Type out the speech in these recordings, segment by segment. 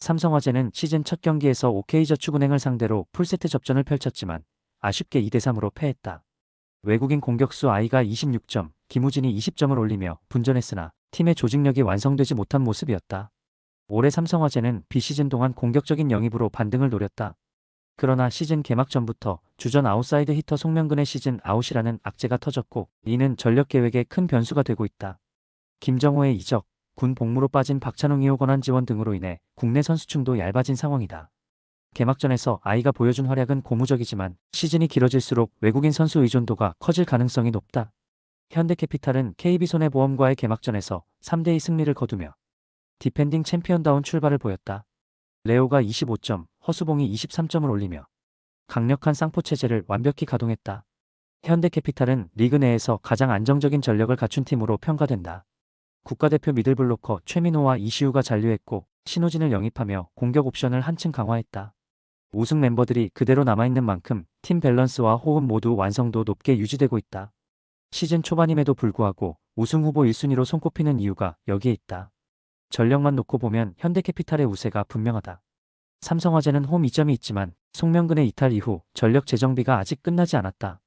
삼성화재는 시즌 첫 경기에서 OK저축은행을 상대로 풀세트 접전을 펼쳤지만 아쉽게 2대3으로 패했다. 외국인 공격수 아이가 26점, 김우진이 20점을 올리며 분전했으나 팀의 조직력이 완성되지 못한 모습이었다. 올해 삼성화재는 비시즌 동안 공격적인 영입으로 반등을 노렸다. 그러나 시즌 개막 전부터 주전 아웃사이드 히터 송명근의 시즌 아웃이라는 악재가 터졌고 이는 전력 계획에 큰 변수가 되고 있다. 김정호의 이적, 군 복무로 빠진 박찬웅 2호 권한 지원 등으로 인해 국내 선수층도 얇아진 상황이다. 개막전에서 아이가 보여준 활약은 고무적이지만 시즌이 길어질수록 외국인 선수 의존도가 커질 가능성이 높다. 현대캐피탈은 KB손해보험과의 개막전에서 3대2 승리를 거두며 디펜딩 챔피언다운 출발을 보였다. 레오가 25점, 허수봉이 23점을 올리며 강력한 쌍포 체제를 완벽히 가동했다. 현대캐피탈은 리그 내에서 가장 안정적인 전력을 갖춘 팀으로 평가된다. 국가대표 미들블로커 최민호와 이시우가 잔류했고 신호진을 영입하며 공격 옵션을 한층 강화했다. 우승 멤버들이 그대로 남아있는 만큼 팀 밸런스와 호흡 모두 완성도 높게 유지되고 있다. 시즌 초반임에도 불구하고 우승 후보 1순위로 손꼽히는 이유가 여기에 있다. 전력만 놓고 보면 현대캐피탈의 우세가 분명하다. 삼성화재는 홈 이점이 있지만 송명근의 이탈 이후 전력 재정비가 아직 끝나지 않았다.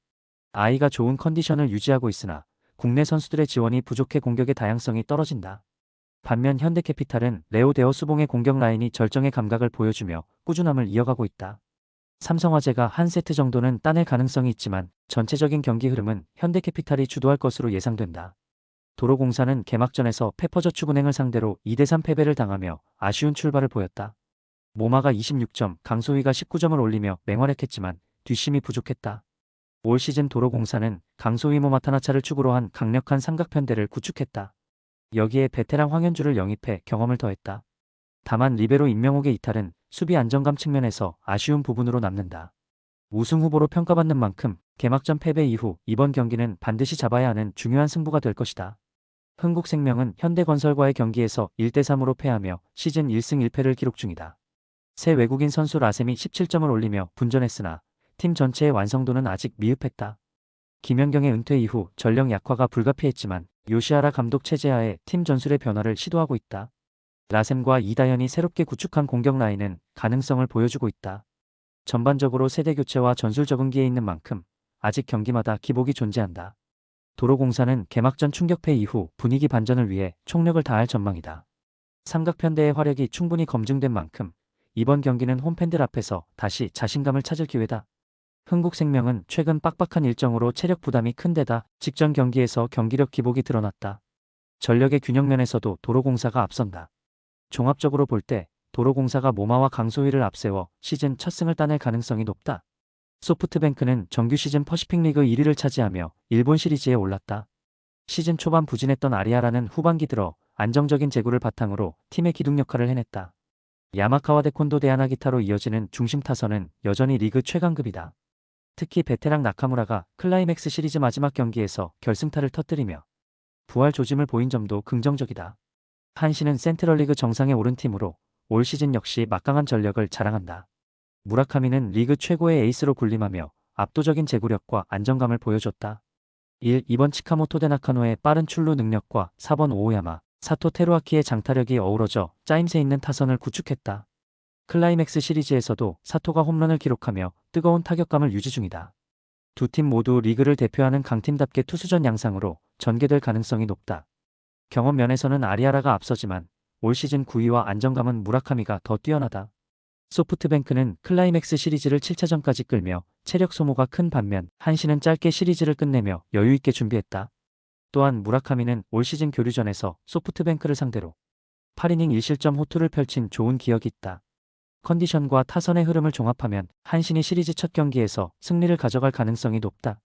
아이가 좋은 컨디션을 유지하고 있으나 국내 선수들의 지원이 부족해 공격의 다양성이 떨어진다. 반면 현대캐피탈은 레오 대어 수봉의 공격 라인이 절정의 감각을 보여주며 꾸준함을 이어가고 있다. 삼성화재가 한 세트 정도는 따낼 가능성이 있지만 전체적인 경기 흐름은 현대캐피탈이 주도할 것으로 예상된다. 도로공사는 개막전에서 페퍼저축은행을 상대로 2대3 패배를 당하며 아쉬운 출발을 보였다. 모마가 26점, 강소희가 19점을 올리며 맹활약했지만 뒷심이 부족했다. 올 시즌 도로공사는 강소희 모마타나차를 축으로 한 강력한 삼각편대를 구축했다. 여기에 베테랑 황현주를 영입해 경험을 더했다. 다만 리베로 임명옥의 이탈은 수비 안정감 측면에서 아쉬운 부분으로 남는다. 우승 후보로 평가받는 만큼 개막전 패배 이후 이번 경기는 반드시 잡아야 하는 중요한 승부가 될 것이다. 흥국생명은 현대건설과의 경기에서 1대3으로 패하며 시즌 1승 1패를 기록 중이다. 새 외국인 선수 라셈이 17점을 올리며 분전했으나 팀 전체의 완성도는 아직 미흡했다. 김연경의 은퇴 이후 전력 약화가 불가피했지만 요시하라 감독 체제하에 팀 전술의 변화를 시도하고 있다. 라셈과 이다현이 새롭게 구축한 공격 라인은 가능성을 보여주고 있다. 전반적으로 세대 교체와 전술 적응기에 있는 만큼 아직 경기마다 기복이 존재한다. 도로공사는 개막전 충격패 이후 분위기 반전을 위해 총력을 다할 전망이다. 삼각편대의 화력이 충분히 검증된 만큼 이번 경기는 홈팬들 앞에서 다시 자신감을 찾을 기회다. 흥국생명은 최근 빡빡한 일정으로 체력 부담이 큰 데다 직전 경기에서 경기력 기복이 드러났다. 전력의 균형 면에서도 도로공사가 앞선다. 종합적으로 볼 때 도로공사가 모마와 강소희를 앞세워 시즌 첫 승을 따낼 가능성이 높다. 소프트뱅크는 정규 시즌 퍼시픽 리그 1위를 차지하며 일본 시리즈에 올랐다. 시즌 초반 부진했던 아리아라는 후반기 들어 안정적인 제구를 바탕으로 팀의 기둥 역할을 해냈다. 야마카와 데콘도 대하나기타로 이어지는 중심 타선은 여전히 리그 최강급이다. 특히 베테랑 나카무라가 클라이맥스 시리즈 마지막 경기에서 결승타를 터뜨리며 부활 조짐을 보인 점도 긍정적이다. 한시는 센트럴리그 정상에 오른 팀으로 올 시즌 역시 막강한 전력을 자랑한다. 무라카미는 리그 최고의 에이스로 군림하며 압도적인 제구력과 안정감을 보여줬다. 2번 치카모토 데나카노의 빠른 출루 능력과 4번 오오야마, 사토 테루아키의 장타력이 어우러져 짜임새 있는 타선을 구축했다. 클라이맥스 시리즈에서도 사토가 홈런을 기록하며 뜨거운 타격감을 유지 중이다. 두 팀 모두 리그를 대표하는 강팀답게 투수전 양상으로 전개될 가능성이 높다. 경험 면에서는 아리아라가 앞서지만 올 시즌 9위와 안정감은 무라카미가 더 뛰어나다. 소프트뱅크는 클라이맥스 시리즈를 7차전까지 끌며 체력 소모가 큰 반면 한시는 짧게 시리즈를 끝내며 여유있게 준비했다. 또한 무라카미는 올 시즌 교류전에서 소프트뱅크를 상대로 8이닝 1실점 호투를 펼친 좋은 기억이 있다. 컨디션과 타선의 흐름을 종합하면 한신이 시리즈 첫 경기에서 승리를 가져갈 가능성이 높다.